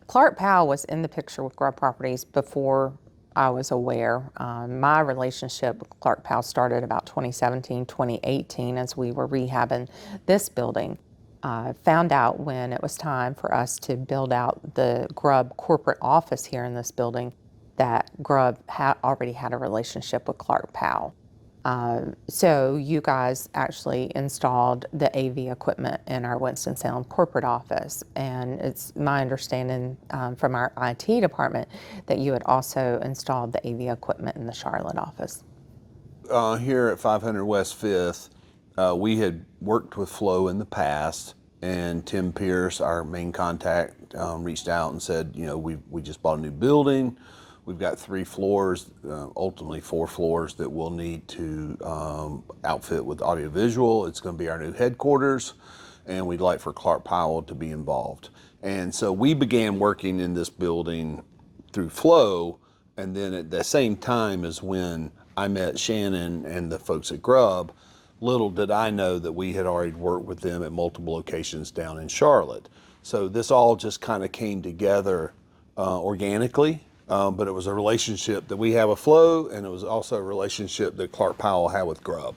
ClarkPowell was in the picture with Grubb Properties before I was aware. My relationship with ClarkPowell started about 2017, 2018 as we were rehabbing this building. Found out when it was time for us to build out the Grubb corporate office here in this building that Grubb already had a relationship with ClarkPowell. So you guys actually installed the AV equipment in our Winston-Salem corporate office, and it's my understanding from our IT department that you had also installed the AV equipment in the Charlotte office. Here at 500 West 5th, we had worked with Flow in the past, and Tim Pierce, our main contact, reached out and said, you know, we just bought a new building. We've got 3 floors, ultimately 4 floors that we'll need to outfit with audiovisual. It's going to be our new headquarters, and we'd like for ClarkPowell to be involved. And so we began working in this building through Flow, and then at the same time as when I met Shannon and the folks at Grubb, little did I know that we had already worked with them at multiple locations down in Charlotte. So this all just kind of came together organically. But it was a relationship that we have with Flow, and it was also a relationship that ClarkPowell had with Grubb.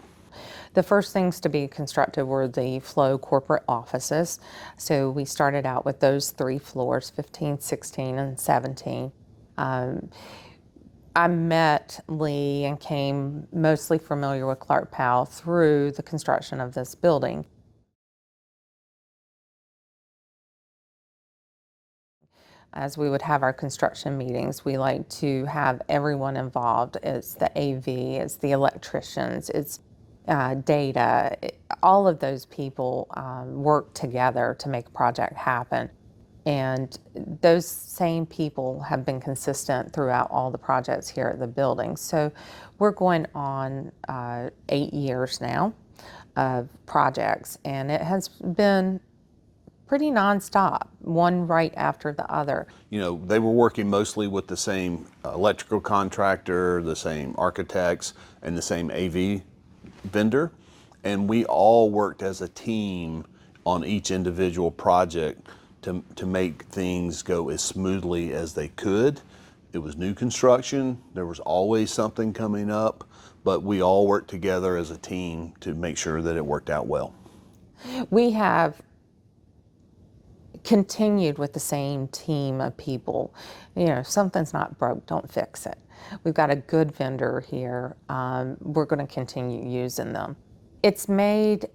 The first things to be constructed were the Flow corporate offices. So we started out with those 3 floors, 15, 16, and 17. I met Lee and came mostly familiar with ClarkPowell through the construction of this building. As we would have our construction meetings, we like to have everyone involved. It's the AV, it's the electricians, it's data. All of those people work together to make a project happen. And those same people have been consistent throughout all the projects here at the building. So we're going on 8 years now of projects, and it has been pretty nonstop, one right after the other. You know, they were working mostly with the same electrical contractor, the same architects, and the same AV vendor. And we all worked as a team on each individual project to make things go as smoothly as they could. It was new construction. There was always something coming up, but we all worked together as a team to make sure that it worked out well. We have continued with the same team of people. You know, if something's not broke, don't fix it. We've got a good vendor here. We're going to continue using them. It's made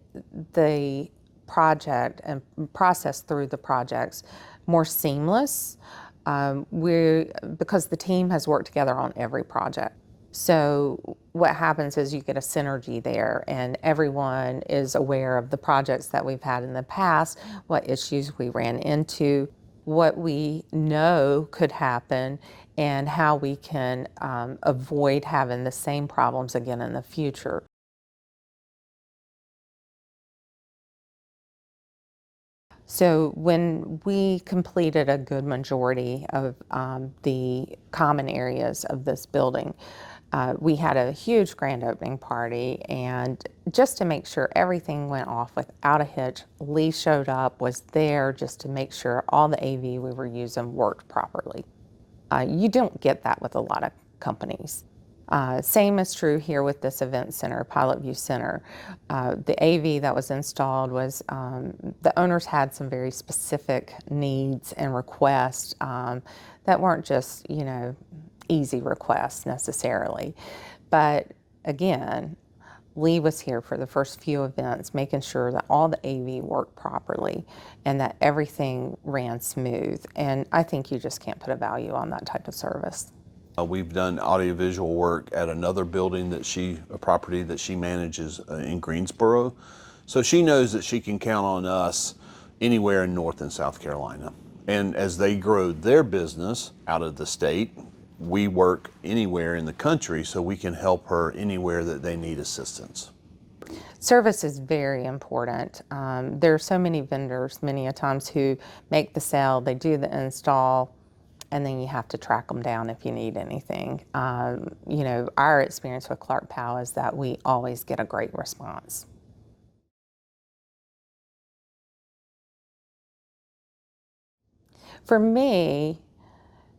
the project and process through the projects more seamless because the team has worked together on every project. So what happens is you get a synergy there, and everyone is aware of the projects that we've had in the past, what issues we ran into, what we know could happen, and how we can avoid having the same problems again in the future. So when we completed a good majority of the common areas of this building, we had a huge grand opening party, and just to make sure everything went off without a hitch, Lee showed up, was there just to make sure all the AV we were using worked properly. You don't get that with a lot of companies. Same is true here with this event center, Pilot View Center. The AV that was installed was, the owners had some very specific needs and requests that weren't just, you know, easy requests necessarily. But again, Lee was here for the first few events, making sure that all the AV worked properly and that everything ran smooth. And I think you just can't put a value on that type of service. We've done audiovisual work at another building a property that she manages in Greensboro. So she knows that she can count on us anywhere in North and South Carolina. And as they grow their business out of the state, we work anywhere in the country, so we can help her anywhere that they need assistance. Service is very important. There are so many vendors, many a times, who make the sale, they do the install, and then you have to track them down if you need anything. You know, our experience with ClarkPowell is that we always get a great response. For me,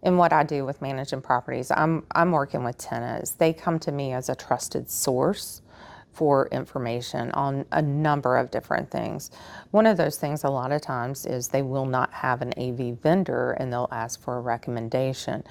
in what I do with managing properties, I'm working with tenants. They come to me as a trusted source for information on a number of different things. One of those things a lot of times is they will not have an AV vendor and they'll ask for a recommendation.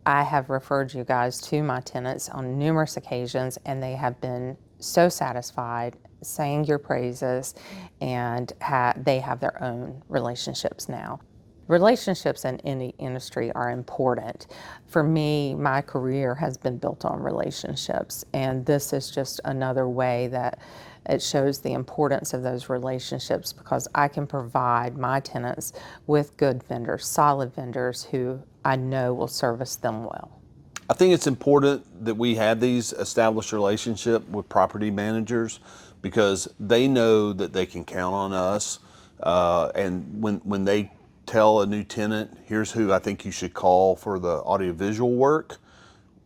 I have referred you guys to my tenants on numerous occasions, and they have been so satisfied, saying your praises, and they have their own relationships now. Relationships in any industry are important. For me, my career has been built on relationships, and this is just another way that it shows the importance of those relationships, because I can provide my tenants with good vendors, solid vendors who I know will service them well. I think it's important that we have these established relationship with property managers because they know that they can count on us. And when they tell a new tenant, here's who I think you should call for the audiovisual work,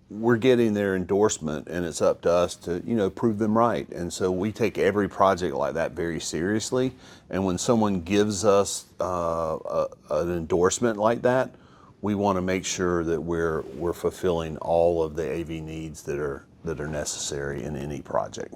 we're getting their endorsement, and it's up to us to, prove them right. And so we take every project like that very seriously. And when someone gives us an endorsement like that, we want to make sure that we're fulfilling all of the AV needs that are necessary in any project.